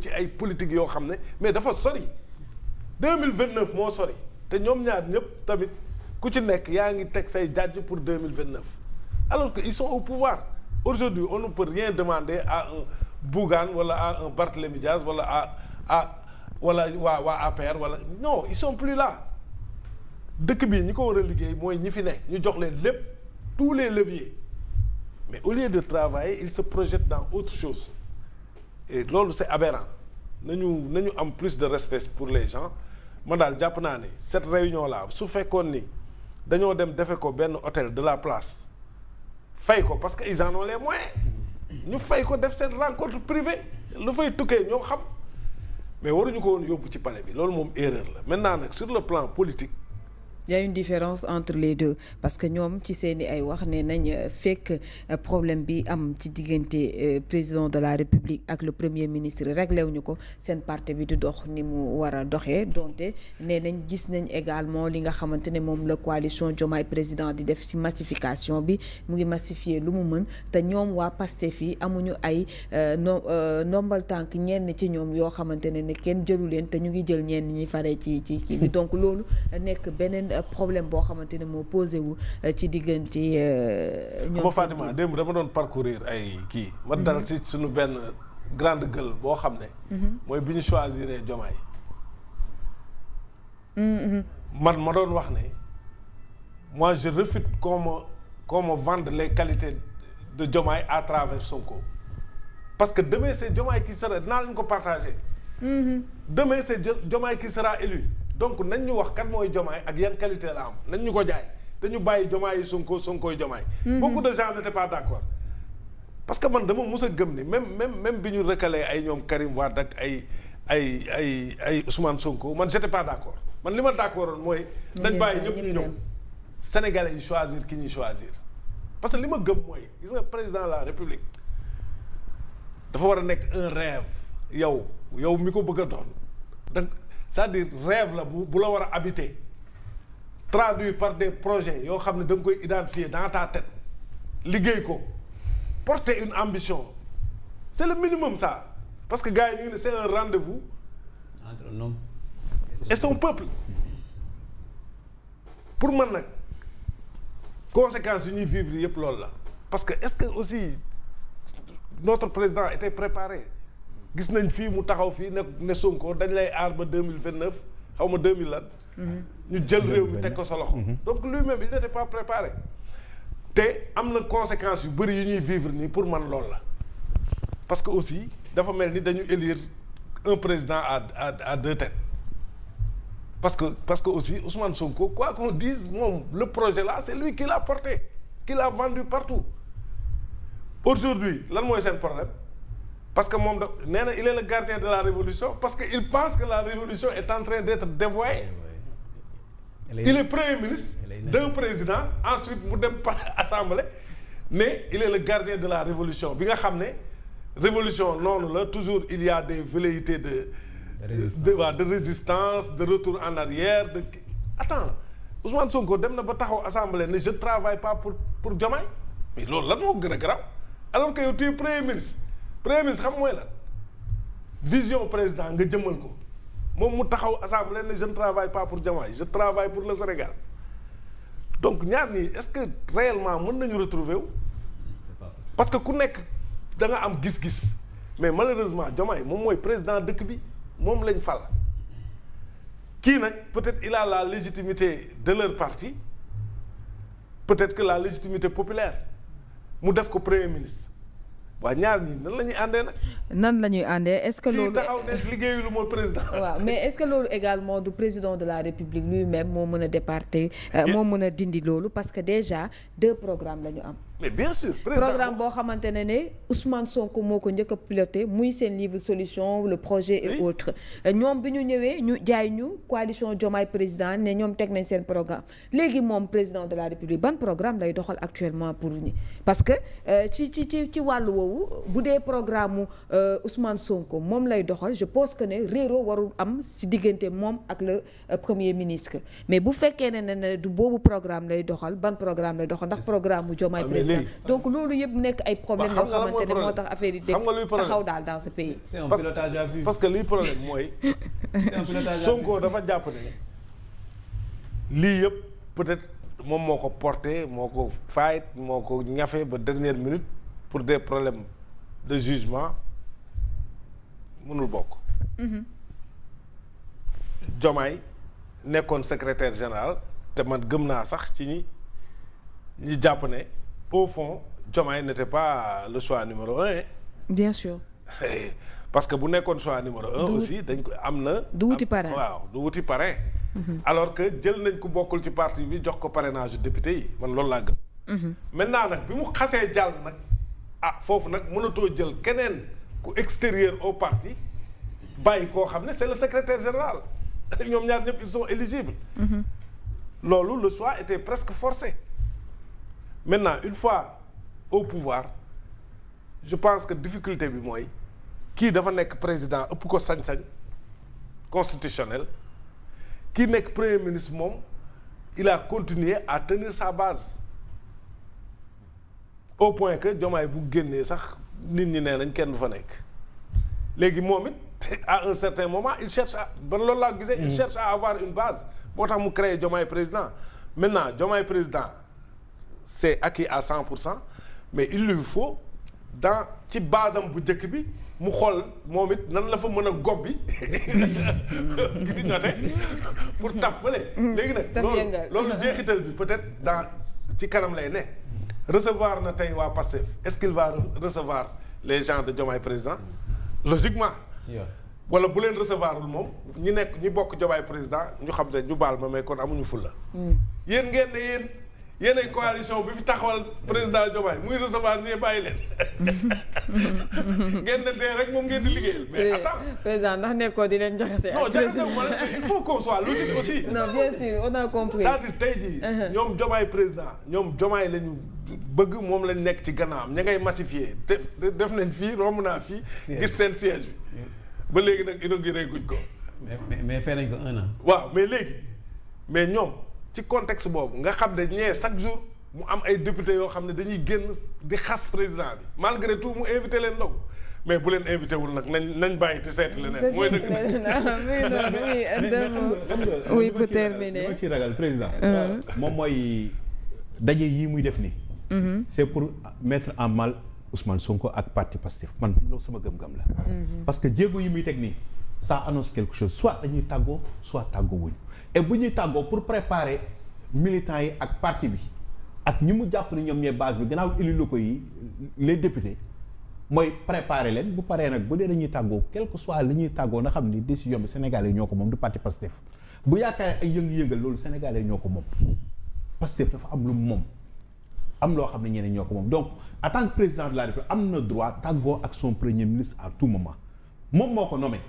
ci ay politique yoo xam ne mais dafa sori 2029 moo sori te ñoom ñaar ñëpp tamit ku ci nekk yaa ngi teg say jàjj pour 2029 alors que ils sont au pouvoir aujourd'hui on ne peut rien demander à un Bougane wala à un Barthélémy Diaz wala wala waa APR wala non ils sont plus là dëkk bii ñi ko war a liggéey mooy ñi fi ne ñu jox leen lépp tous les leviers mais au lieu de travailler ils se projettent dans autre chose et loolu c'est aberrant nañu am plus de respect pour les gens man daal jàpp naa ne cette réunion là su fekkoon ni dañoo dem defe ko benn hôtel de la place fay ko parce que ils en ont les moyens ñu fay ko def seen rencontre privée lu fay tukkee ñoo xam mais waruñu ko woon yóbbu ci palais bi loolu moom erreur la maintenant nag sur le plan politique. Il y a une différence entre les deux parce que ñoom ci seeni ay wax ne nañ fekk problème bi am ci diggante président de la république ak le premier ministre réglé wuñu ko seen parti bi du dox ni mu war a doxee donte nee nañ gis nañ également li nga xamante ne moom la coalition Diomaye président di def ci massification bi mu ngi massifier lu mu mën te ñoom waa Pastef yi amuñu ay ndombal tànk ñenn ci ñoom yoo xamante ne kenn jëlu leen te ñu ngi jël ñenn ñi fare ci kii bi donc loolu nekk beneen problème boo xamante ne moo posé wu ci diggante ñoom Fatima démb dama doon parcourir ay kii ma dal ci suñu benn grande gueule boo xam ne mooy bi ñu choisir Diomaye man ma doon wax ne moi je refuse qu'on me vende les qualités de Diomaye à travers Sonko parce que demain c'est Diomaye qui sera dinaa leen ko partager demain c'est Diomaye qui sera élu donc nañ ñu wax kat mooy Diomaye ak yan qualité la am nañ ñu ko jaay dañu bàyyi Diomaye yi Sonko yi Diomaye beaucoup de gens n'étaient pas d'accord parce que man dama mus a gëm ni même bi ñu recalé ay ñoom Karim Wade ak ay Ousmane Sonko man j'étais pas d'accord man li ma d'accordoon mooy dañ bàyyi ñëpp ñu ñëw Sénégalais yi choisir ki ñuy choisir parce que li ma gëm mooy gis nga président de la République dafa war a nekk un rêve yow mi ko bëgg a doon donc c'est-à-dire rêve la bu la war a habiter traduit par des projets yoo xam ne da nga koy identifier dans ta tête liggéey ko porter une ambition c'est le minimum ça parce que gars yi ñu ngi ne c'est un rendez-vous entre un homme et son peuple pour man nag conséquences yu ñuy vivre yëpp loolu la parce que est-ce que aussi notre président était préparé gis nañ fii mu taxaw fii ne Sonko dañ lay aar ba 2029 xaw ma 2000 lan ñu jël réew mi teg ko sa loxo donc lui-même il n'était pas préparé te am na conséquences yu bëri yu ñuy vivre nii pour man loolu la parce que aussi dafa mel ni dañu élire un président à deux têtes parce que aussi Ousmane Sonko quoi qu'on dise moom le projet là c'est lui qui l'a porté qui l'a vendu partout aujourd'hui lan mooy seen problème parce que moom da nee na il est le gardien de la révolution parce que il pense que la révolution est en train d'être dévoyée il est premier ministre d'un président ensuite mu dem par assemblée mais il est le gardien de la révolution bi nga xam ne révolution noonu la toujours il y a des velléités de résistance de retour en arrière attends Ousmane Sonko dem na ba taxaw assemblée ne je travaille pas pour Diomaye mais loolu lan moo gën a grave alors que yow tu es premier ministre xam mooy la vision président nga jëmmal ko moom mu taxaw assemblée ne je ne travaille pas pour Diomaye je travaille pour le Sénégal donc ñaar nii est-ce que réellement mën nañu retrouver wu parce que ku nekk da nga am gis-gis mais malheureusement Diomaye moom mooy président dëkk bi moom lañ fal kii nag peut-être il a la légitimité de leur parti peut-être que la légitimité populaire mu def ko premier ministre waa ñaar ñi nan la ñuy àndee nag. nan la ñuy àndee est-ce que loolu. kii taxaw ne liggéeyu lu mooy président. waaw mais est-ce que loolu également du président de la République lui-même moo mën a départer moo mën a dindi loolu parce que déjà 2 programmes la ñu am. mais bien sûr programme boo xamante ne Ousmane Sonko moo ko njëkk a piloté muy seen livre solution le projet et autres ñoom bi ñu ñëwee ñu jaay ñu coalition Diomaye président ne ñoom teg nañ seen programme léegi moom président de la République ban programme lay doxal actuellement pour ñi parce que ci wàllu woowu bu dee programme mu Ousmane Sonko moom lay doxal je pense que ne réeroo warul am si diggante moom ak le premier ministre mais bu fekkee ne du boobu programme lay doxal ban programme lay doxal ndax programme mu Diomaye président président donc loolu yëpp nekk ay problèmes yoo xamante ne moo tax affaire yi taxaw daal dans ce pays. c'est un pilotage à vue. parce que liy problème mooy Sonko dafa jàpp ne lii yëpp peut-être moom moo ko porté moo ko fight moo ko ñafe ba dernière minute pour des problèmes de jugement mënul bokk. Diomaye nekkoon secrétaire général te man gëm naa sax ci ñi jàpp ne au fond Diomaye n'était pas le choix numéro un. bien sûr. parce que bu nekkoon choix numéro un aussi dañ ko am na. du wuti parrain waaw du wuti parrain. alors que jël nañ ko bokkul ci parti bi jox ko parrainage député yi man loolu laa gëm. maintenant nag bi mu xasee jàll nag foofu nag mënatoo jël keneen ku extérieur au parti bàyyi koo xam ne c'est le secrétaire général ñoom ñaar ñëpp ils sont éligibles. loolu le choix était presque forcé. maintenant une fois au pouvoir je pense que difficulté bi mooy kii dafa nekk président ëpp ko sañ-sañ constitutionnel kii nekk premier ministre moom il a continué à tenir sa base au point que Diomaye bu génnee sax nit ñi nee nañ kenn du fa nekk léegi moom it à un certain moment il cherche à ban loolu laa gisee il cherche à avoir une base moo tax mu créé Diomaye président maintenant Diomaye président c'est acquis à 100% mais il lui faut dans ci base am bu njëkk bi mu xool moom it nan la fa mën a gob bi gi di ñote pour taf fële léegi nag loolu jeexital bi peut-être dans ci kanam lay ne recevoir na tey waa Pastef est-ce qu'il va recevoir les gens de Diomaye président logiquement wala bu leen recevoirul moom ñi bokk Diomaye président ñu xam ne ñu baal ma mais kon amuñu fulla yéen ngeen ne yéen ay coalition bi fi taxawal président Diomaye muy recevoir nii bàyyi leen ngeen ne dee rek moom ngeen di liggéeyal. mais attends président ndax nekkoo di leen joxe non il faut qu'on soit logique aussi. non bien sûr on a compris. c'est-à-dire tey jii. ñoom Diomaye président ñoom Diomaye lañu bëgg moom lañ nekk ci gannaawam ña ngay massifier def nañ fii romb naa fii. gis seen siège bi. ba léegi nag inauguré guñ ko. mais fee nañ ko 1 an. waaw mais ñoom. ci contexte boobu nga xam ne ñee chaque jour mu am ay députés yoo xam ne dañuy génn di xas président bi malgré tout mu invité leen ndog mais bu leen invité wul nag nañ bàyyi te seeti leneen. mooy dëgg oui pour terminer. li ma ciy ragal président. moom mooy daje yi muy def nii. c'est pour mettre en mal Ousmane Sonko ak parti Pastef man loolu sama gëm-gëm la. parce que jéego yi muy teg nii. ça annonce quelque chose soit dañuy tàggoo soit tàggoo wuñu et bu ñuy tàggoo pour préparer militants yi ak parti bi ak ñi mu jàpp ni ñoom ñooy base bi gannaaw élus locaux yi les députés mooy préparer leen bu paree nag bu dee dañuy tàggoo quel que soit li ñuy tàggoo na xam ni décision bi Sénégalais yi ñoo ko moom du parti Pastef bu yaakaaree ay yëngu-yëngal loolu Sénégalais yi ñoo ko moom Pastef dafa am lu moom am loo xam ne ñeneen ñoo ko moom donc en tant que président de la République am na droit tàggoo ak son premier ministre à tout moment moom moo ko nommé